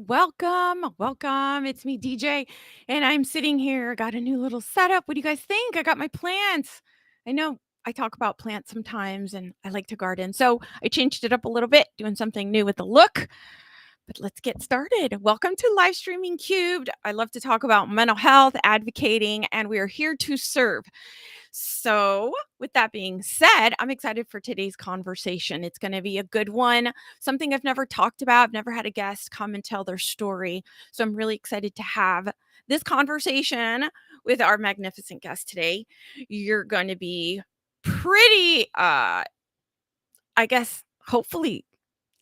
welcome. It's me, DeeJae, and I'm sitting here. Got a new little setup. What do you guys think? I got my plants. I know I talk about plants sometimes, and I like to garden, so I changed it up a little bit, doing something new with the look. But let's get started. Welcome to Live Streaming Cubed. I love to talk about mental health, advocating, and we are here to serve. So, with that being said, I'm excited for today's conversation. It's going to be a good one, something I've never talked about. I've never had a guest come and tell their story. So, I'm really excited to have this conversation with our magnificent guest today. You're going to be pretty, I guess, hopefully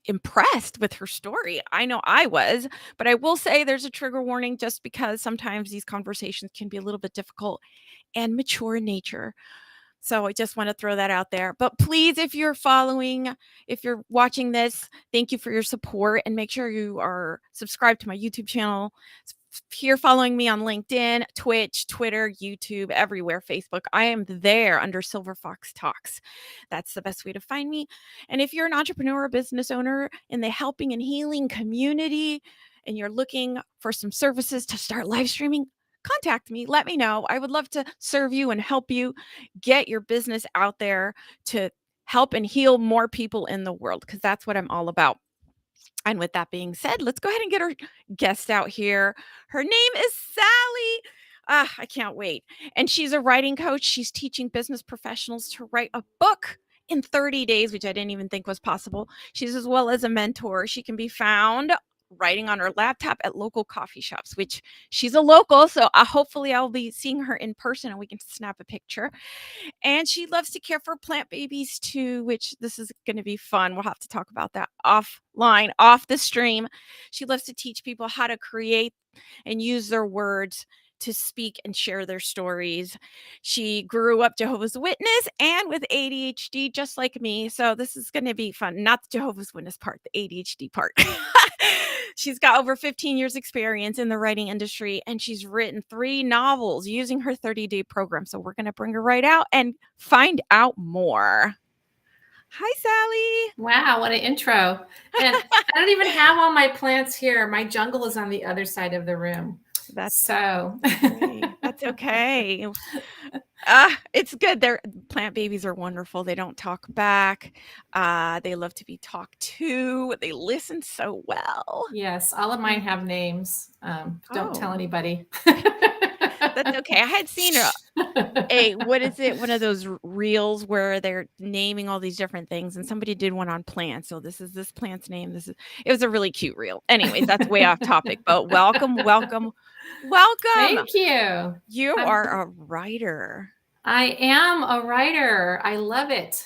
impressed with her story. I know I was, but I will say there's a trigger warning just because sometimes these conversations can be a little bit difficult and mature in nature. So I just want to throw that out there. But please, if you're watching this, thank you for your support and make sure you are subscribed to my YouTube channel. Here following me on LinkedIn, Twitch, Twitter, YouTube, everywhere, Facebook. I am there under Silver Fox Talks. That's the best way to find me. And if you're an entrepreneur or business owner in the helping and healing community and you're looking for some services to start live streaming, contact me. Let me know. I would love to serve you and help you get your business out there to help and heal more people in the world, because that's what I'm all about. And with that being said, let's go ahead and get our guest out here. Her name is Sally. I can't wait. And she's a writing coach. She's teaching business professionals to write a book in 30 days, which I didn't even think was possible. She's as well as a mentor. She can be found writing on her laptop at local coffee shops, which she's a local. So hopefully I'll be seeing her in person and we can snap a picture. And she loves to care for plant babies too, which this is going to be fun. We'll have to talk about that offline, off the stream. She loves to teach people how to create and use their words to speak and share their stories. She grew up Jehovah's Witness and with ADHD, just like me. So this is going to be fun. Not the Jehovah's Witness part, the ADHD part. She's got over 15 years experience in the writing industry, and she's written 3 novels using her 30-day program. So we're going to bring her right out and find out more. Hi, Sally. Wow, what an intro. And I don't even have all my plants here. My jungle is on the other side of the room. That's okay. It's good. Their plant babies are wonderful. They don't talk back. They love to be talked to. They listen so well. Yes, all of mine have names. Don't tell anybody. That's okay. I had seen what is it? One of those reels where they're naming all these different things, and somebody did one on plants. So this is this plant's name. It was a really cute reel. Anyways, that's way off topic, but welcome. Thank you. You are a writer. I am a writer. I love it.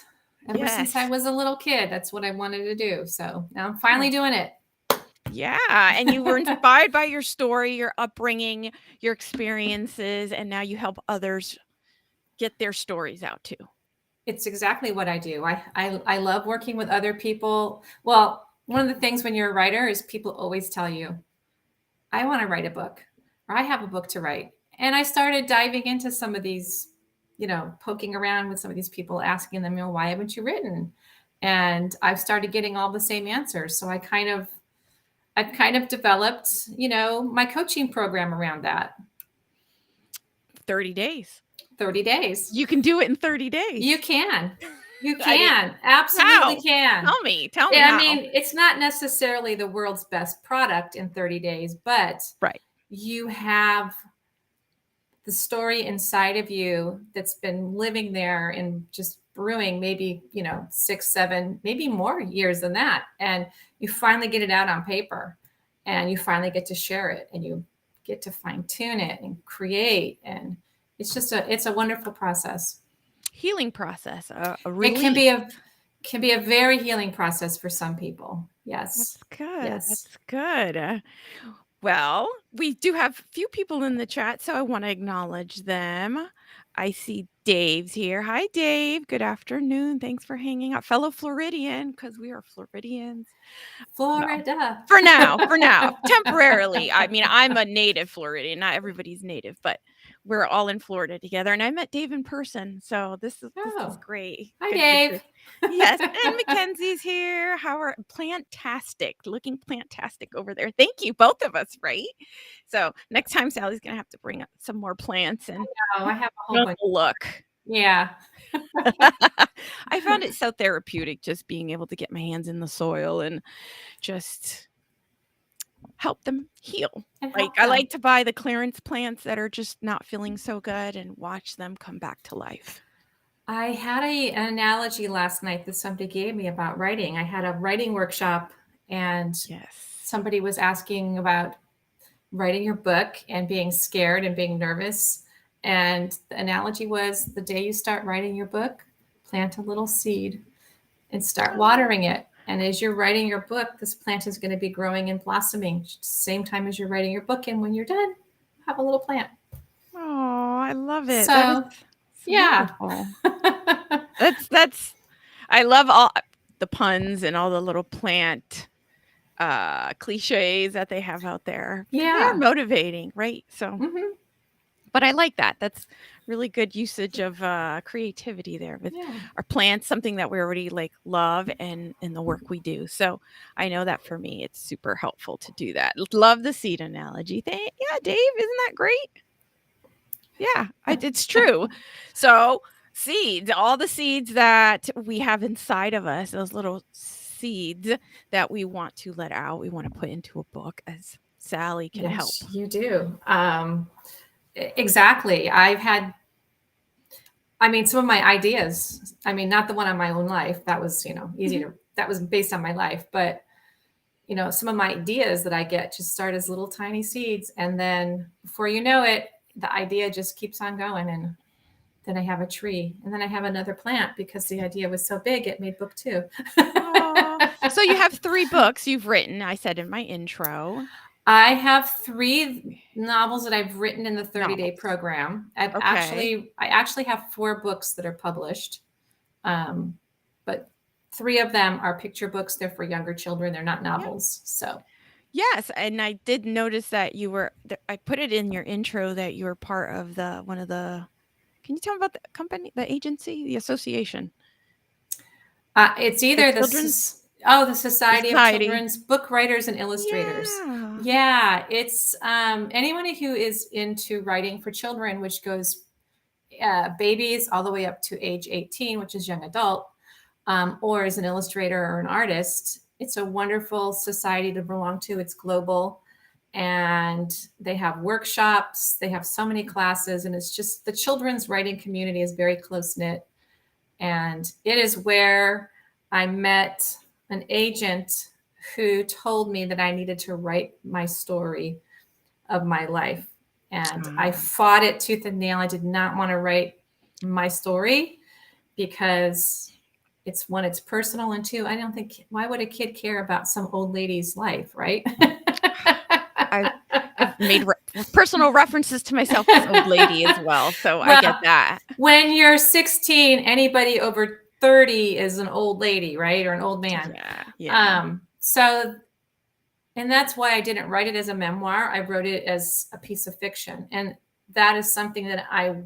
Ever since I was a little kid, that's what I wanted to do. So now I'm finally doing it. Yeah. And you were inspired by your story, your upbringing, your experiences, and now you help others get their stories out too. It's exactly what I do. I love working with other people. Well, one of the things when you're a writer is people always tell you, I want to write a book, or I have a book to write. And I started diving into some of these, poking around with some of these people, asking them, why haven't you written? And I've started getting all the same answers. So I've kind of developed, my coaching program around that. 30 days. 30 days. You can do it in 30 days. You can. Absolutely can. Tell me. Yeah, I mean, it's not necessarily the world's best product in 30 days, but you have the story inside of you that's been living there and just brewing maybe, 6, 7, maybe more years than that. And you finally get it out on paper and you finally get to share it and you get to fine tune it and create. And it's just it's a wonderful process. Healing process. It can be a very healing process for some people. Yes. That's good. Yes. That's good. Well, we do have a few people in the chat, so I want to acknowledge them. I see Dave's here. Hi, Dave. Good afternoon. Thanks for hanging out. Fellow Floridian, because we are Floridians. Florida. No. For now. Temporarily. I mean, I'm a native Floridian. Not everybody's native, but we're all in Florida together, and I met Dave in person. So this is great. Hi, Dave. Yes, and Mackenzie's here. How are plantastic, looking plantastic over there. Thank you, both of us, right? So next time Sally's gonna have to bring up some more plants and I have a whole bunch. Look. Yeah. I found it so therapeutic just being able to get my hands in the soil and just help them heal. I like to buy the clearance plants that are just not feeling so good and watch them come back to life. I had an analogy last night that somebody gave me about writing. I had a writing workshop, and somebody was asking about writing your book and being scared and being nervous. And the analogy was, the day you start writing your book, plant a little seed and start watering it. And as you're writing your book, this plant is going to be growing and blossoming same time as you're writing your book. And when you're done, have a little plant. Oh, I love it. So, yeah. That's I love all the puns and all the little plant cliches that they have out there. Yeah. They're motivating, right? So but I like that. That's really good usage of creativity there with our plants, something that we already love and in the work we do. So I know that for me, it's super helpful to do that. Love the seed analogy. Yeah, Dave, isn't that great? Yeah, it's true. So seeds, all the seeds that we have inside of us, those little seeds that we want to let out, we want to put into a book, as Sally can help. You do. Exactly. some of my ideas, not the one on my own life. That was, easy to, that was based on my life. But, some of my ideas that I get just start as little tiny seeds. And then before you know it, the idea just keeps on going. And then I have a tree, and then I have another plant because the idea was so big, it made book 2. So you have 3 books you've written, I said in my intro. I have 3 novels that I've written in the 30-day program. I actually have 4 books that are published. But 3 of them are picture books. They're for younger children. They're not novels. So yes, and I did notice that you were I put it in your intro that you were part of one of the. Can you tell me about the company, the agency, the association? It's either the Society of Children's Book Writers and Illustrators. Yeah, it's anyone who is into writing for children, which goes babies all the way up to age 18, which is young adult, or is an illustrator or an artist. It's a wonderful society to belong to. It's global, and they have workshops. They have so many classes, and it's just the children's writing community is very close-knit. And it is where I met an agent who told me that I needed to write my story of my life. And I fought it tooth and nail. I did not want to write my story because it's personal, and 2, I don't think, why would a kid care about some old lady's life, right? I've made personal references to myself as old lady as well. So I get that. When you're 16, anybody over 30 is an old lady, right? Or an old man. Yeah. So, and that's why I didn't write it as a memoir. I wrote it as a piece of fiction. And that is something that I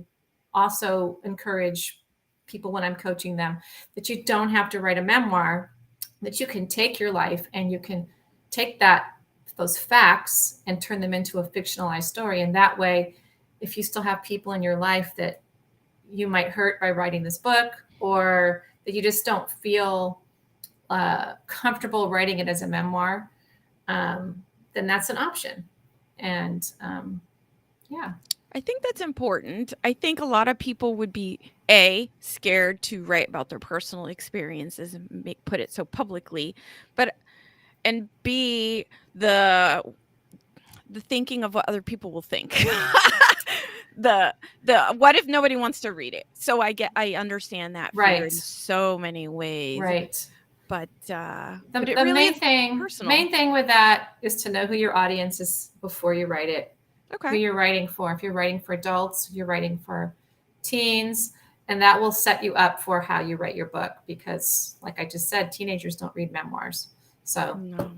also encourage people when I'm coaching them, that you don't have to write a memoir, that you can take your life and you can take those facts and turn them into a fictionalized story. And that way, if you still have people in your life that you might hurt by writing this book, or that you just don't feel comfortable writing it as a memoir, then that's an option. And I think that's important. I think a lot of people would be scared to write about their personal experiences and put it so publicly, and B, the thinking of what other people will think. the what if nobody wants to read it? So I understand that fear in so many ways. Right. But the main thing with that is to know who your audience is before you write it. Okay. Who you're writing for. If you're writing for adults, you're writing for teens, and that will set you up for how you write your book, because like I just said, teenagers don't read memoirs. So no.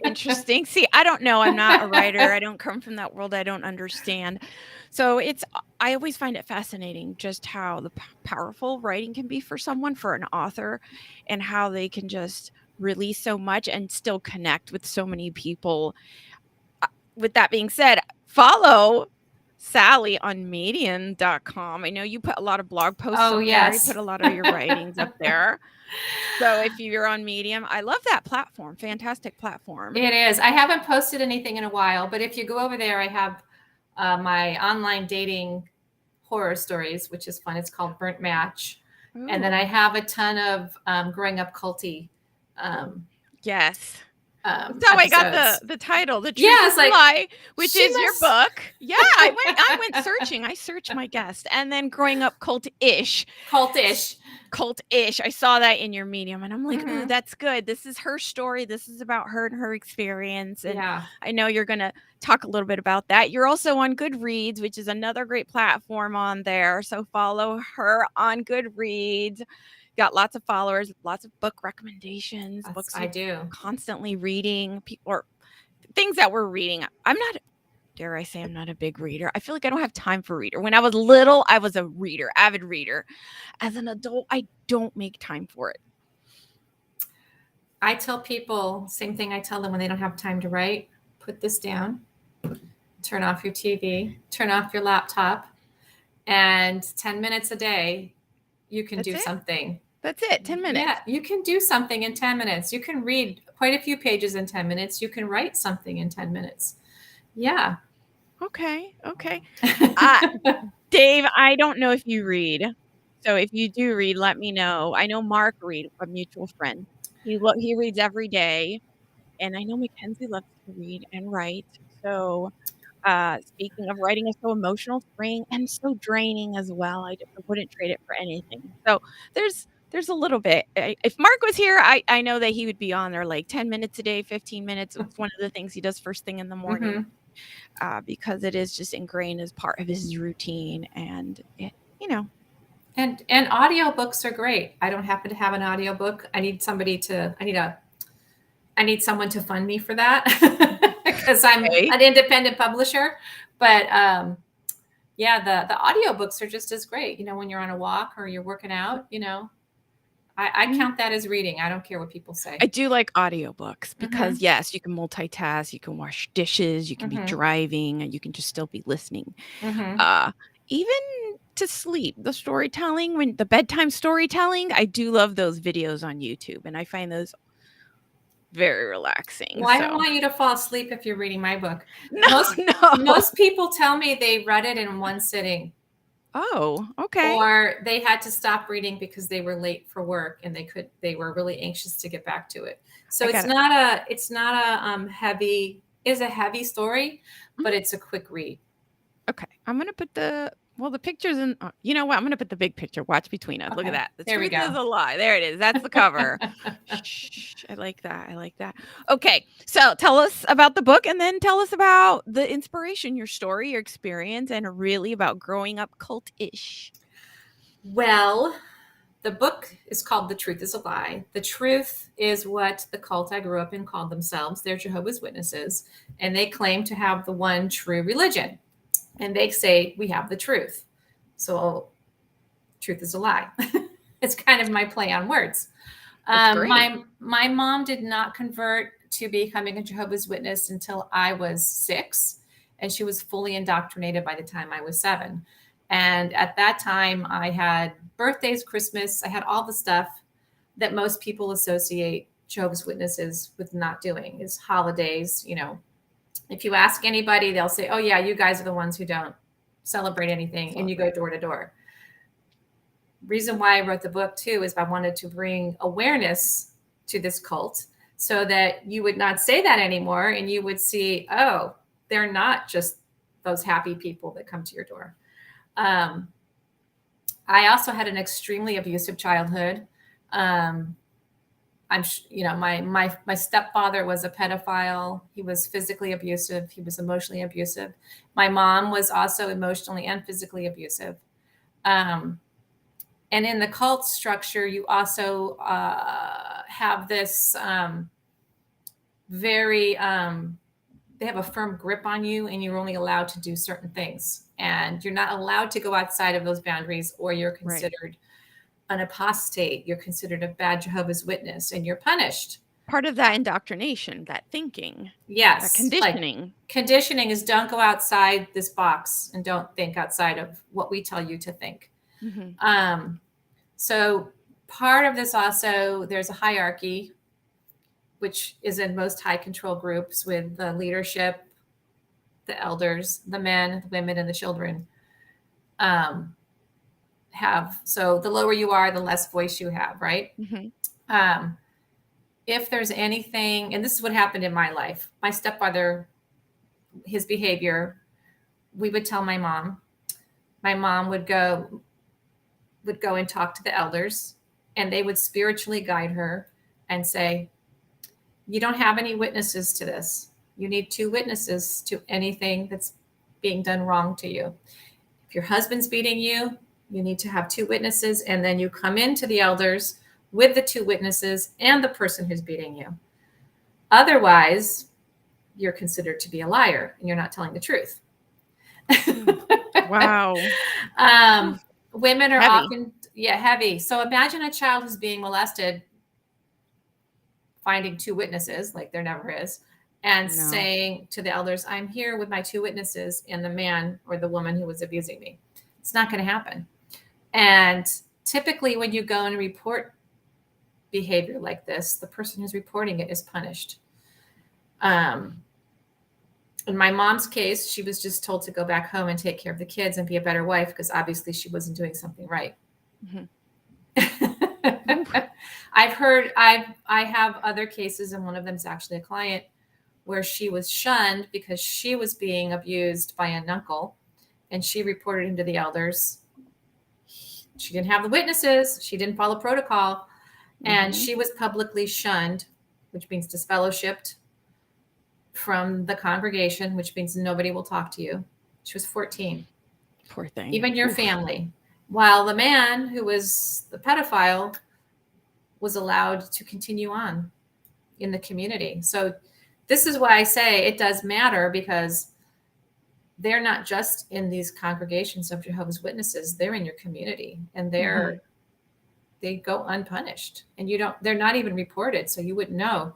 Interesting. See, I don't know. I'm not a writer. I don't come from that world. I don't understand. So I always find it fascinating just how powerful writing can be for someone, for an author, and how they can just release so much and still connect with so many people. With that being said, follow Sally on medium.com. I know you put a lot of blog posts Oh, up there. You yes. put a lot of your writings up there. So if you're on Medium, I love that platform. Fantastic platform. It is. I haven't posted anything in a while, but if you go over there, I have my online dating horror stories, which is fun. It's called Burnt Match. Ooh. And then I have a ton of growing up culty. Yes. That's how episodes. I got the title, The Truth Yeah, is it's like, Lie, which is your must- book. Yeah, I went searching. I searched my guest. And then growing up Cultish. Cultish. I saw that in your Medium and I'm like, ooh, that's good. This is her story. This is about her and her experience. And yeah. I know you're going to talk a little bit about that. You're also on Goodreads, which is another great platform on there. So follow her on Goodreads. Got lots of followers, lots of book recommendations, books I do constantly reading, people or things that we're reading. I'm not, dare I say, I'm not a big reader. I feel like I don't have time for reader. When I was little, I was a reader, avid reader. As an adult, I don't make time for it. I tell people, same thing I tell them when they don't have time to write, put this down, turn off your TV, turn off your laptop, and 10 minutes a day, you can do something. That's it, 10 minutes. Yeah, you can do something in 10 minutes. You can read quite a few pages in 10 minutes. You can write something in 10 minutes. Yeah. Okay. Dave, I don't know if you read. So if you do read, let me know. I know Mark read, a mutual friend. He reads every day. And I know Mackenzie loves to read and write. So speaking of writing is so emotional, freeing, and so draining as well. I wouldn't trade it for anything. So there's a little bit. If Mark was here, I know that he would be on there like 10 minutes a day, 15 minutes. It's one of the things he does first thing in the morning because it is just ingrained as part of his routine. And it, And audiobooks are great. I don't happen to have an audiobook. I need someone to fund me for that because I'm an independent publisher. But yeah, the audiobooks are just as great. When you're on a walk or you're working out, I count that as reading. I don't care what people say. I do like audiobooks because yes, you can multitask, you can wash dishes, you can be driving, and you can just still be listening. Even to sleep, the storytelling, the bedtime storytelling, I do love those videos on YouTube, and I find those very relaxing. Well, I don't want you to fall asleep if you're reading my book. No. Most people tell me they read it in one sitting. Oh, okay. Or they had to stop reading because they were late for work and they were really anxious to get back to it. So it's not a heavy, it's a heavy story, but it's a quick read. Okay. I'm going to put the pictures in, you know what? I'm going to put the big picture. Watch between us. Okay. Look at that. The truth is a lie. There it is. That's the cover. Shh, I like that. Okay. So tell us about the book and then tell us about the inspiration, your story, your experience, and really about growing up cultish. Well, the book is called The Truth is a Lie. The truth is what the cult I grew up in called themselves. They're Jehovah's Witnesses, and they claim to have the one true religion. And they say, we have the truth. So truth is a lie. It's kind of my play on words. My mom did not convert to becoming a Jehovah's Witness until I was 6. And she was fully indoctrinated by the time I was 7. And at that time, I had birthdays, Christmas. I had all the stuff that most people associate Jehovah's Witnesses with not doing, is holidays, If you ask anybody, they'll say, oh, yeah, you guys are the ones who don't celebrate anything and you go door to door. Reason why I wrote the book, too, is I wanted to bring awareness to this cult so that you would not say that anymore and you would see, oh, they're not just those happy people that come to your door. I also had an extremely abusive childhood. My stepfather was a pedophile. He was physically abusive. He was emotionally abusive. My mom was also emotionally and physically abusive. And in the cult structure, you also have this they have a firm grip on you and you're only allowed to do certain things. and you're not allowed to go outside of those boundaries, or you're considered an apostate. You're considered a bad Jehovah's Witness, and you're punished. Part of that indoctrination, that thinking. Yes. That conditioning. Like, conditioning is don't go outside this box and don't think outside of what we tell you to think. Mm-hmm. So part of this also, there's a hierarchy, which is in most high control groups, with the leadership, the elders, the men, the women, and the children. So the lower you are, the less voice you have, right? Mm-hmm. If there's anything, and this is what happened in my life, my stepfather, his behavior, we would tell my mom. My mom would go and talk to the elders, and they would spiritually guide her and say, you don't have any witnesses to this. You need 2 witnesses to anything that's being done wrong to you. If your husband's beating you, you need to have 2 witnesses, and then you come into the elders with the 2 witnesses and the person who's beating you. Otherwise, you're considered to be a liar and you're not telling the truth. Wow. Women are often, heavy. So imagine a child who's being molested, finding 2 witnesses, like there never is, and saying to the elders, I'm here with my 2 witnesses and the man or the woman who was abusing me. It's not going to happen. And typically when you go and report behavior like this, the person who's reporting it is punished. In my mom's case, she was just told to go back home and take care of the kids and be a better wife, because obviously she wasn't doing something right. Mm-hmm. I have other cases, and one of them is actually a client, where she was shunned because she was being abused by an uncle, and she reported him to the elders. She didn't have the witnesses. She didn't follow protocol. And she was publicly shunned, which means disfellowshipped from the congregation, which means nobody will talk to you. She was 14. Poor thing. Even your family. While the man who was the pedophile was allowed to continue on in the community. So this is why I say it does matter, because they're not just in these congregations of Jehovah's Witnesses. They're in your community, and they go unpunished, and they're not even reported. So you wouldn't know,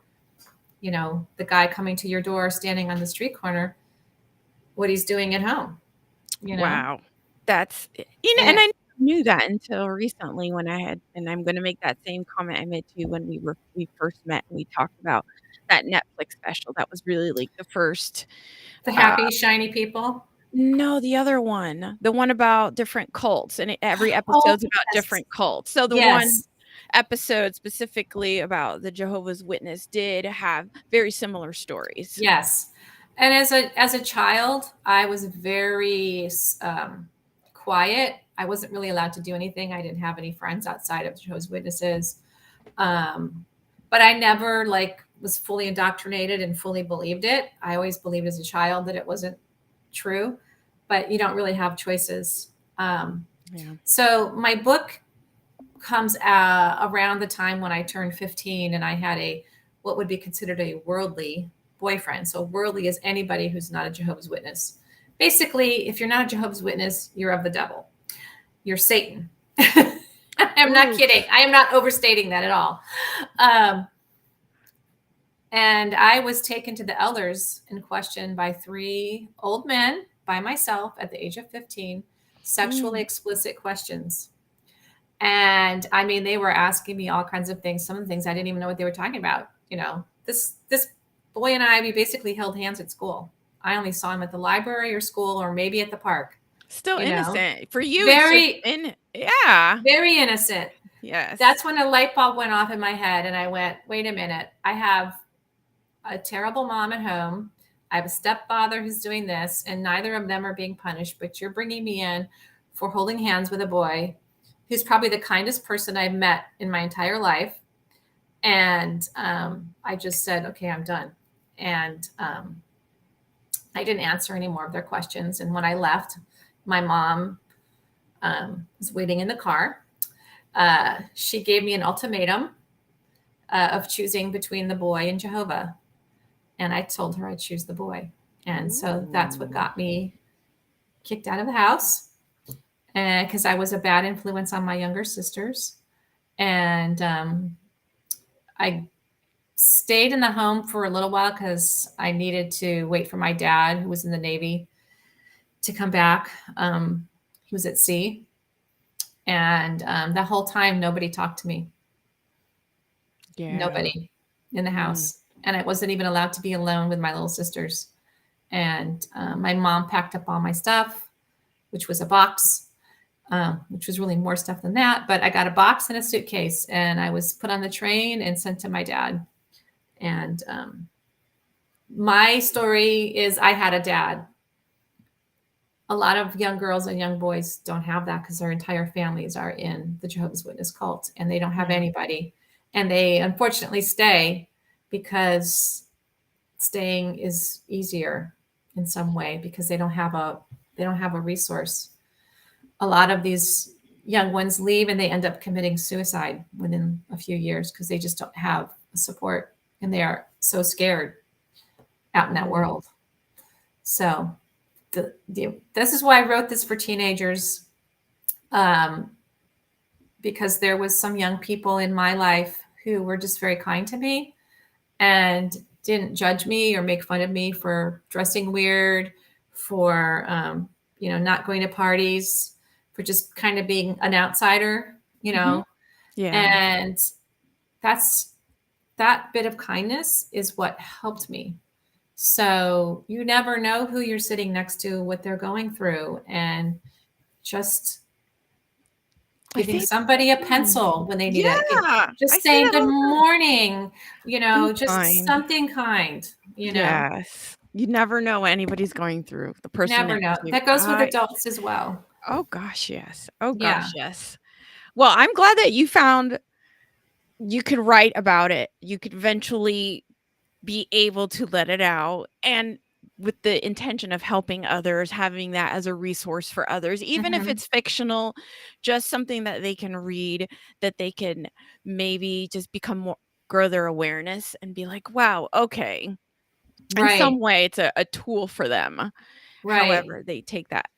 the guy coming to your door, standing on the street corner, what he's doing at home. Wow. That's, and I knew that until recently when and I'm going to make that same comment I made to you when we first met and we talked about that Netflix special. That was really like the first. The Happy Shiny People? No, the other one. The one about different cults, and every episode's about different cults. So the one episode specifically about the Jehovah's Witness did have very similar stories. Yes. And as a child, I was very quiet. I wasn't really allowed to do anything. I didn't have any friends outside of Jehovah's Witnesses. But I never was fully indoctrinated and fully believed it. I always believed as a child that it wasn't true, but you don't really have choices. So my book comes around the time when I turned 15, and I had what would be considered a worldly boyfriend. So worldly is anybody who's not a Jehovah's Witness. Basically, if you're not a Jehovah's Witness, you're of the devil. You're Satan. I'm not kidding. I am not overstating that at all. And I was taken to the elders and questioned by 3 old men by myself at the age of 15, sexually explicit questions. And I mean, they were asking me all kinds of things. Some of the things I didn't even know what they were talking about. This boy and I, we basically held hands at school. I only saw him at the library or school, or maybe at the park. Still innocent for you. Very, very innocent. Yes. That's when a light bulb went off in my head, and I went, wait a minute. I have a terrible mom at home. I have a stepfather who's doing this, and neither of them are being punished, but you're bringing me in for holding hands with a boy who's probably the kindest person I've met in my entire life. And I just said, okay, I'm done. And I didn't answer any more of their questions. And when I left, my mom was waiting in the car. She gave me an ultimatum of choosing between the boy and Jehovah. And I told her I'd choose the boy. And so that's what got me kicked out of the house because I was a bad influence on my younger sisters. And I stayed in the home for a little while because I needed to wait for my dad, who was in the Navy, to come back. He was at sea. And the whole time, nobody talked to me. Yeah. Nobody in the house. And I wasn't even allowed to be alone with my little sisters. And my mom packed up all my stuff, which was a box, which was really more stuff than that. But I got a box and a suitcase, and I was put on the train and sent to my dad. And my story is I had a dad. A lot of young girls and young boys don't have that because their entire families are in the Jehovah's Witness cult, and they don't have anybody. And they unfortunately stay because staying is easier in some way because they don't have a resource. A lot of these young ones leave and they end up committing suicide within a few years because they just don't have support, and they are so scared out in that world. So this is why I wrote this for teenagers, because there was some young people in my life who were just very kind to me and didn't judge me or make fun of me for dressing weird, for not going to parties, for just kind of being an outsider, Yeah. And that bit of kindness is what helped me. So you never know who you're sitting next to, what they're going through, and just giving somebody a pencil when they need it. Just saying good morning, just something kind, Yes. You never know what anybody's going through. The person never know. That goes with adults as well. Oh gosh, yes. Oh gosh, yes. Well, I'm glad that you found you could write about it. You could eventually be able to let it out, and with the intention of helping others, having that as a resource for others, even if it's fictional, just something that they can read, that they can maybe just become more, grow their awareness and be like, wow, okay. In some way, it's a tool for them. However, they take that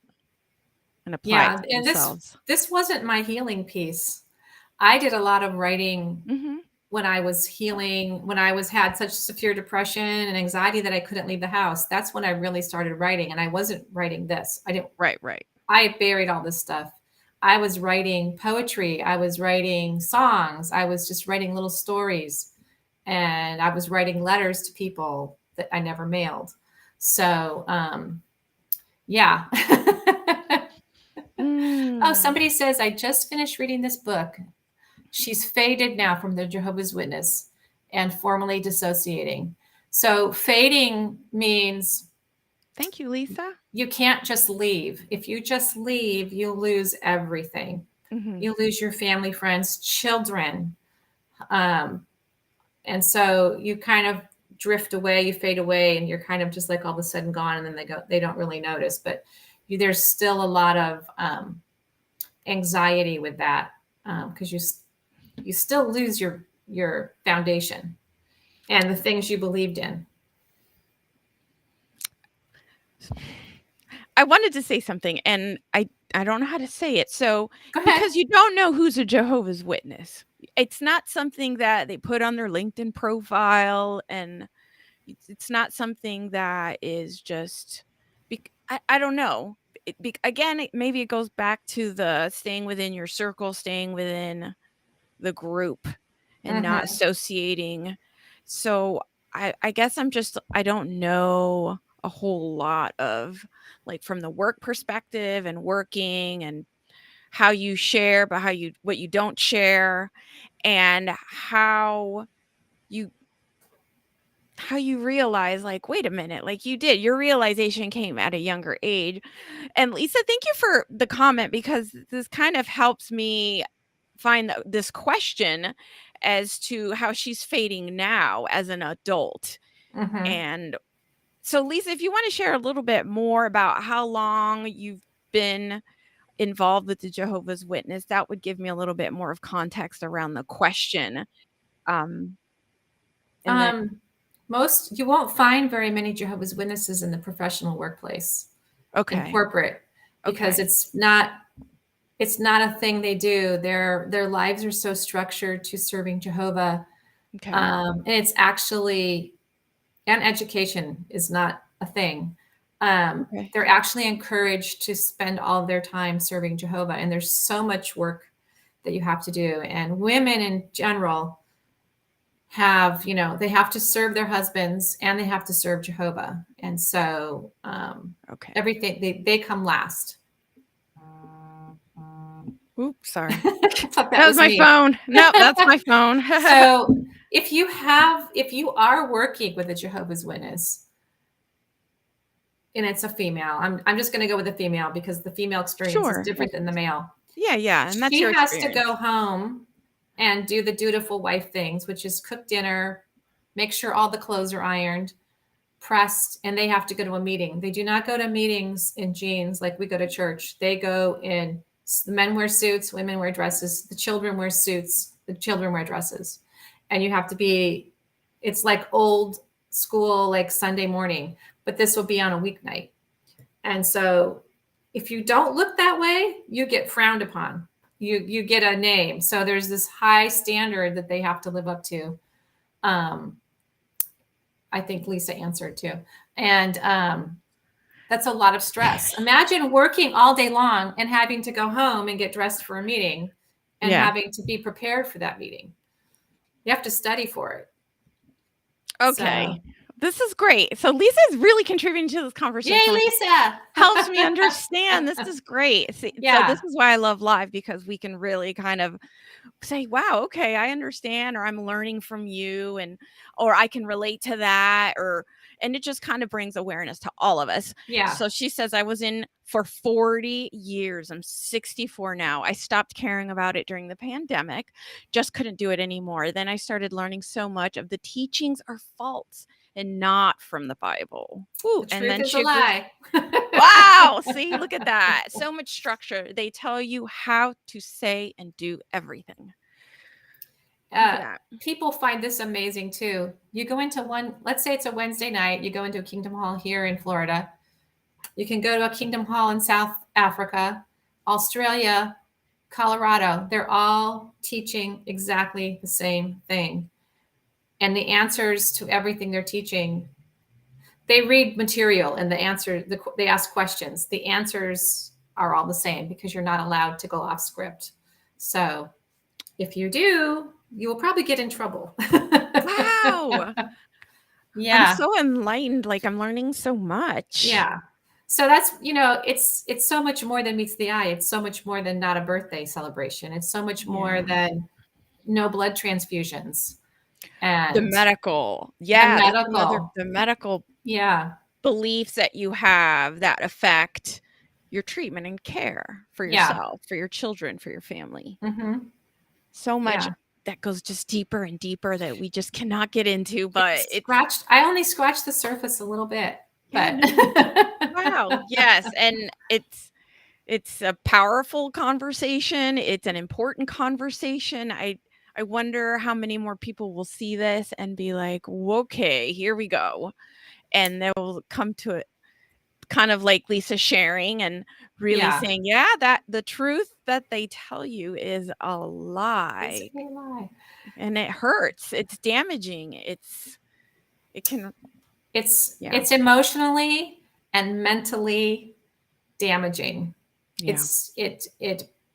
and apply it to themselves. This wasn't my healing piece. I did a lot of writing when I was healing, when I had such severe depression and anxiety that I couldn't leave the house. That's when I really started writing, and I wasn't writing this. I didn't. Right. I buried all this stuff. I was writing poetry. I was writing songs. I was just writing little stories, and I was writing letters to people that I never mailed. So, yeah. Oh, somebody says, I just finished reading this book. She's faded now from the Jehovah's Witness and formally dissociating. So fading means... Thank you, Lisa. You can't just leave. If you just leave, you lose everything. You lose your family, friends, children. And so you kind of drift away, you fade away, and you're kind of just like all of a sudden gone, and then they don't really notice. But there's still a lot of anxiety with that, because you still lose your foundation and the things you believed in. I wanted to say something, and I don't know how to say it. So, because you don't know who's a Jehovah's Witness. It's not something that they put on their LinkedIn profile, and it's not something that is just I don't know. Again, maybe it goes back to the staying within your circle, staying within the group, and not associating. So I guess I don't know a whole lot of, like, from the work perspective and working and how you share, but what you don't share, and how you realize, like, wait a minute, like your realization came at a younger age. And Lisa, thank you for the comment, because this kind of helps me find this question as to how she's fading now as an adult. And so, Lisa, if you want to share a little bit more about how long you've been involved with the Jehovah's Witness, that would give me a little bit more of context around the question. You won't find very many Jehovah's Witnesses in the professional workplace. In corporate. because it's not a thing they do. Their lives are so structured to serving Jehovah. Okay. And it's actually, and education is not a thing. They're actually encouraged to spend all of their time serving Jehovah. And there's so much work that you have to do. And women in general have, they have to serve their husbands and they have to serve Jehovah. And so everything, they come last. Oops, sorry. that was my phone. No, that's my phone. So if you are working with a Jehovah's Witness, and it's a female, I'm just going to go with the female because the female experience is different than the male. Yeah. And that's she has to go home and do the dutiful wife things, which is cook dinner, make sure all the clothes are ironed, pressed, and they have to go to a meeting. They do not go to meetings in jeans like we go to church. They go in, the men wear suits, women wear dresses, the children wear suits, the children wear dresses. And you have to be, it's like old school, like Sunday morning, but this will be on a weeknight. And so if you don't look that way, you get frowned upon. You get a name. So there's this high standard that they have to live up to. I think Lisa answered too. And that's a lot of stress. Imagine working all day long and having to go home and get dressed for a meeting and having to be prepared for that meeting. You have to study for it. Okay. So. This is great. So Lisa's really contributing to this conversation. Yay, Lisa! Helps me understand. This is great. So this is why I love live, because we can really kind of say, wow, okay, I understand, or I'm learning from you, or I can relate to that, and it just kind of brings awareness to all of us. Yeah. So she says, I was in for 40 years. I'm 64 now. I stopped caring about it during the pandemic, just couldn't do it anymore. Then I started learning so much of the teachings are false and not from the Bible. Ooh, the truth is a lie. Wow. See, look at that. So much structure. They tell you how to say and do everything. People find this amazing too. You go into let's say it's a Wednesday night, you go into a Kingdom Hall here in Florida. You can go to a Kingdom Hall in South Africa, Australia, Colorado. They're all teaching exactly the same thing. And the answers to everything they're teaching, they read material and they ask questions. The answers are all the same because you're not allowed to go off script. So if you do, you will probably get in trouble. Wow. Yeah. I'm so enlightened. Like, I'm learning so much. Yeah. So that's, it's so much more than meets the eye. It's so much more than not a birthday celebration. It's so much more than no blood transfusions. And the medical. Yeah. The medical beliefs that you have that affect your treatment and care for yourself, for your children, for your family. Mm-hmm. So much that goes just deeper and deeper that we just cannot get into, but I only scratched the surface a little bit, but wow. Yes. And it's a powerful conversation. It's an important conversation. I wonder how many more people will see this and be like, okay, here we go. And they will come to it kind of like Lisa sharing and really saying, that the truth that they tell you is a lie. It's a lie. And it hurts. It's damaging. It's emotionally and mentally damaging. Yeah. It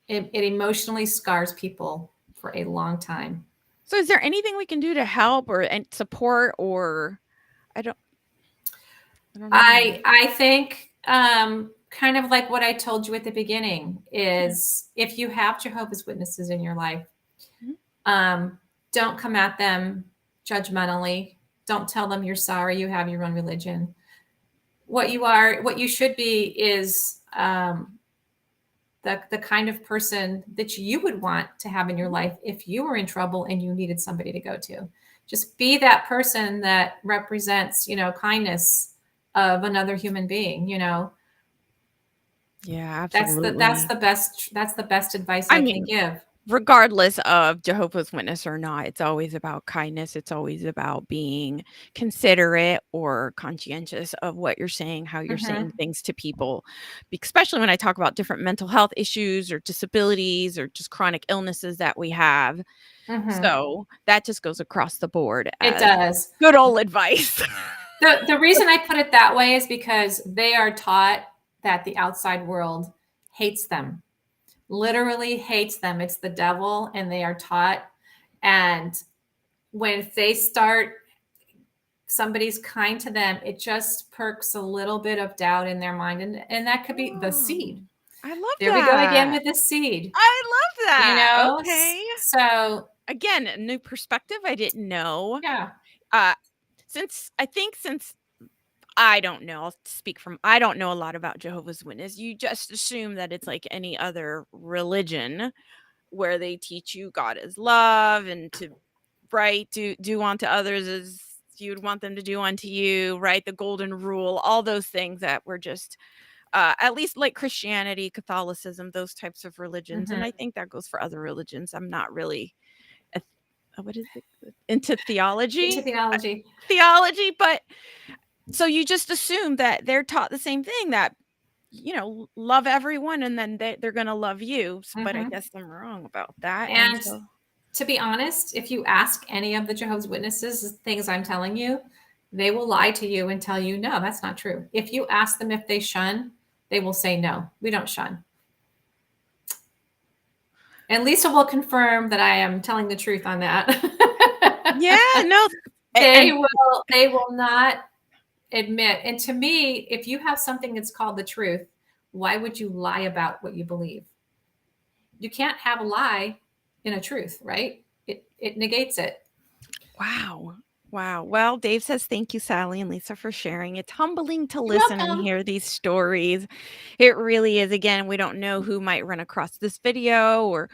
emotionally scars people for a long time. So is there anything we can do to help and support, or I don't know. I think kind of like what I told you at the beginning is if you have Jehovah's Witnesses in your life, don't come at them judgmentally. Don't tell them you're sorry you have your own religion. What you should be is the kind of person that you would want to have in your life if you were in trouble and you needed somebody to go to. Just be that person that represents, kindness of another human being, Yeah, absolutely. That's the best advice I can give. regardless of Jehovah's Witness or not, it's always about kindness. It's always about being considerate or conscientious of what you're saying, how you're saying things to people, especially when I talk about different mental health issues or disabilities or just chronic illnesses that we have. So that just goes across the board It as does. good old advice. The reason I put it that way is because they are taught that the outside world hates them, literally hates them. It's the devil, and they are taught. And when they start, somebody's kind to them, it just perks a little bit of doubt in their mind. And that could be the seed. I love there that. we go again with the seed. I love that. Okay. So again, a new perspective. I didn't know. Yeah. Since I don't know, I'll speak from, I don't know a lot about Jehovah's Witness. You just assume that it's like any other religion where they teach you God is love and to do unto others as you'd want them to do unto you, right? The golden rule, all those things that were just at least like Christianity, Catholicism, those types of religions. And I think that goes for other religions. I'm not really what is it? Into theology. Theology, but so you just assume that they're taught the same thing, that love everyone and then they're going to love you. But I guess I'm wrong about that. And so, to be honest, if you ask any of the Jehovah's Witnesses things I'm telling you, they will lie to you and tell you, no, that's not true. If you ask them if they shun, they will say, no, we don't shun. And Lisa will confirm that I am telling the truth on that. Yeah, no. They will not admit. And to me, if you have something that's called the truth, why would you lie about what you believe? You can't have a lie in a truth, right? It negates it. Wow. Well, Dave says, thank you, Sally and Lisa, for sharing. It's humbling to listen and hear these stories. It really is. Again, we don't know who might run across this video or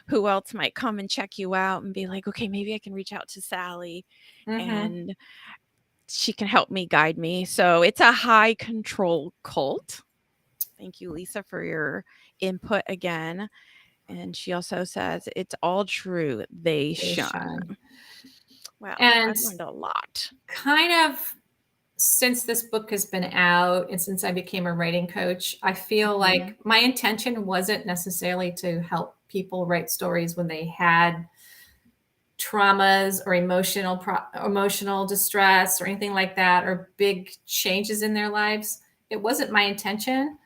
who else might come and check you out and be like, okay, maybe I can reach out to Sally and she can help me, guide me. So it's a high control cult. Thank you, Lisa, for your input again. And she also says, it's all true. They shun. Wow, and I've learned a lot. Kind of since this book has been out and since I became a writing coach, I feel like my intention wasn't necessarily to help people write stories when they had traumas or emotional distress or anything like that, or big changes in their lives. It wasn't my intention,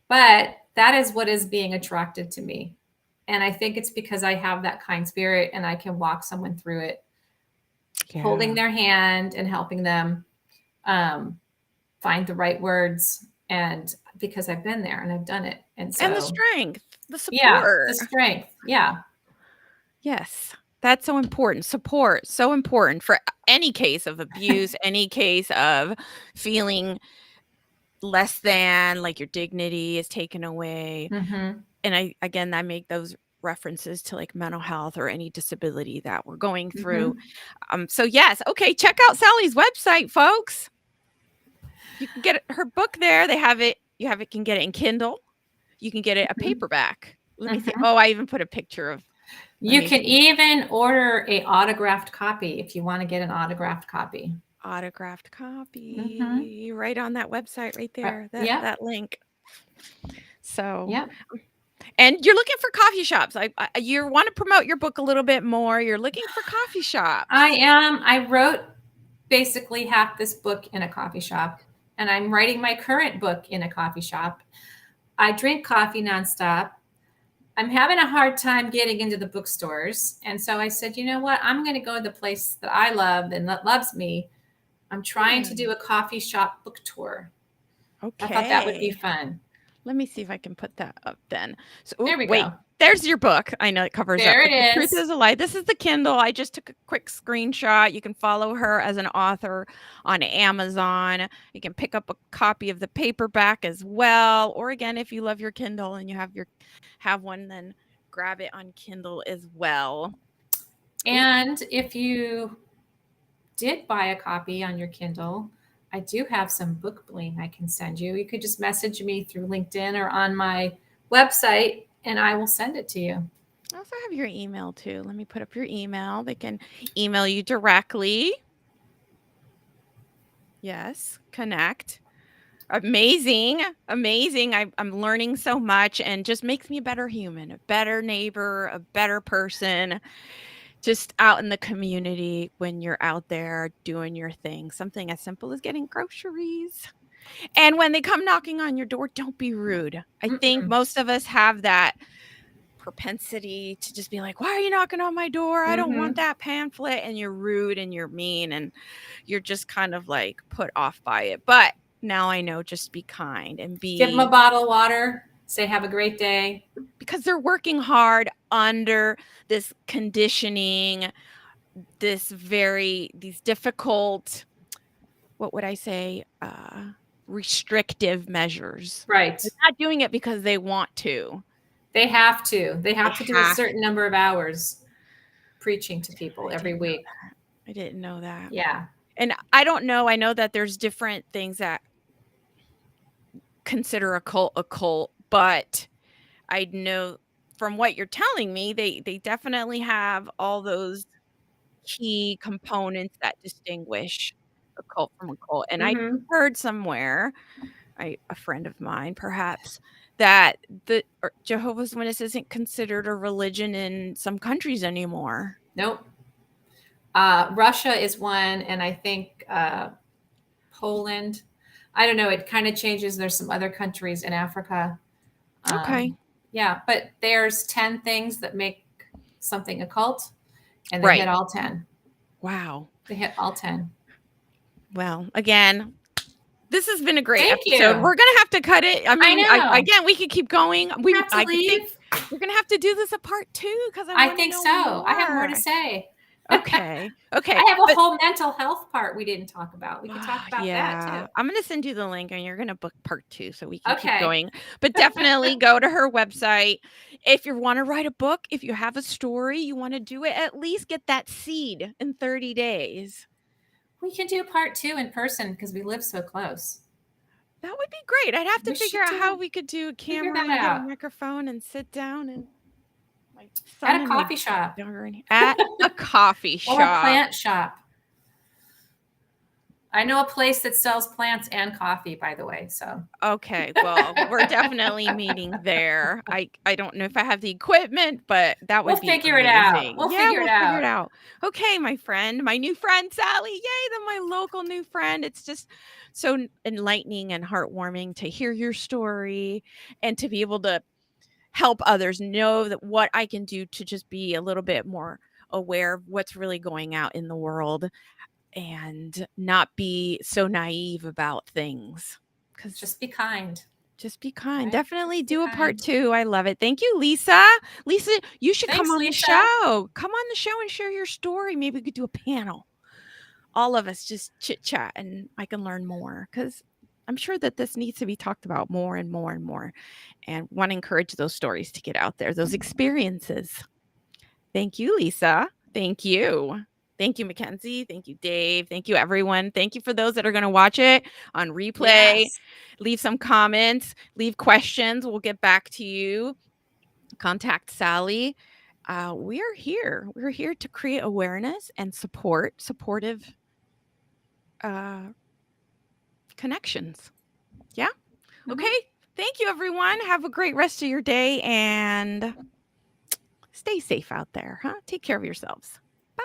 but that is what is being attracted to me. And I think it's because I have that kind spirit and I can walk someone through it, holding their hand and helping them find the right words. And because I've been there and I've done it. And so, and the strength, the support. Yeah, the strength. Yeah. Yes. That's so important. Support, so important for any case of abuse, any case of feeling less than, like your dignity is taken away. And I make those references to like mental health or any disability that we're going through. So yes. Okay. Check out Sally's website, folks. You can get her book there. They have it. Can get it in Kindle. You can get it a paperback. Let me see. Oh, I even put a picture of. You can even order a autographed copy if you want to get an autographed copy. Autographed copy right on that website right there. That link. So yeah. And you're looking for coffee shops. You want to promote your book a little bit more. You're looking for coffee shops. I am. I wrote basically half this book in a coffee shop, and I'm writing my current book in a coffee shop. I drink coffee nonstop. I'm having a hard time getting into the bookstores. And so I said, you know what? I'm going to go to the place that I love and that loves me. I'm trying to do a coffee shop book tour. Okay. I thought that would be fun. Let me see if I can put that up then. So there we go. There's your book. I know it covers there up. It is. The Truth is a Lie. This is the Kindle. I just took a quick screenshot. You can follow her as an author on Amazon. You can pick up a copy of the paperback as well. Or again, if you love your Kindle and you have one, then grab it on Kindle as well. And if you did buy a copy on your Kindle, I do have some book bling I can send you. You could just message me through LinkedIn or on my website, and I will send it to you. I also have your email too. Let me put up your email. They can email you directly. Yes, connect. Amazing. Amazing. I'm learning so much, and just makes me a better human, a better neighbor, a better person, just out in the community when you're out there doing your thing. Something as simple as getting groceries. And when they come knocking on your door, don't be rude. I think most of us have that propensity to just be like, why are you knocking on my door? I don't want that pamphlet. And you're rude and you're mean and you're just kind of like put off by it. But now I know, just be kind and give them a bottle of water, say have a great day, because they're working hard under this conditioning, these difficult, what would I say, restrictive measures. Right. They're not doing it because they want to. They have to do a certain number of hours preaching to people every week. I didn't know that. Yeah. And I don't know. I know that there's different things that consider a cult, but I know from what you're telling me, they definitely have all those key components that distinguish a cult from a cult. And I heard somewhere, a friend of mine perhaps, that the Jehovah's Witness isn't considered a religion in some countries anymore. Nope. Russia is one, and I think Poland. I don't know. It kind of changes. There's some other countries in Africa. Okay. Yeah, but there's 10 things that make something a cult, and they hit all 10. Wow. They hit all 10. Well, again, this has been a great Thank episode. you. We're gonna have to cut it. I mean, I know. Again, we could keep going. We have to leave. Think we're gonna have to do this a part 2 because I think so. More. I have more to say. Okay. Okay. I have a whole mental health part we didn't talk about. We can talk about that too. I'm going to send you the link and you're going to book part 2 so we can keep going. But definitely go to her website. If you want to write a book, if you have a story, you want to do it, at least get that seed in 30 days. We can do part 2 in person because we live so close. That would be great. I'd have to figure out how we could do a camera and get a microphone and sit down and at a coffee shop. At a coffee shop. Or a plant shop. I know a place that sells plants and coffee, by the way. So okay, well, we're definitely meeting there. I don't know if I have the equipment, but that would be amazing. We'll figure it out. Okay, my friend, my new friend Sally. Yay, my local new friend. It's just so enlightening and heartwarming to hear your story and to be able to help others know that what I can do to just be a little bit more aware of what's really going out in the world and not be so naive about things. Because just be kind. Just be kind. Right? Definitely do a part 2. I love it. Thank you, Lisa. Lisa, you should come on the show. Come on the show and share your story. Maybe we could do a panel. All of us just chit chat and I can learn more because I'm sure that this needs to be talked about more and more and more, and want to encourage those stories to get out there, those experiences. Thank you, Lisa. Thank you. Thank you, Mackenzie. Thank you, Dave. Thank you, everyone. Thank you for those that are going to watch it on replay. Yes. Leave some comments, leave questions. We'll get back to you. Contact Sally. We are here. We're here to create awareness and supportive connections. Yeah. Okay. Thank you, everyone. Have a great rest of your day and stay safe out there. Take care of yourselves. Bye.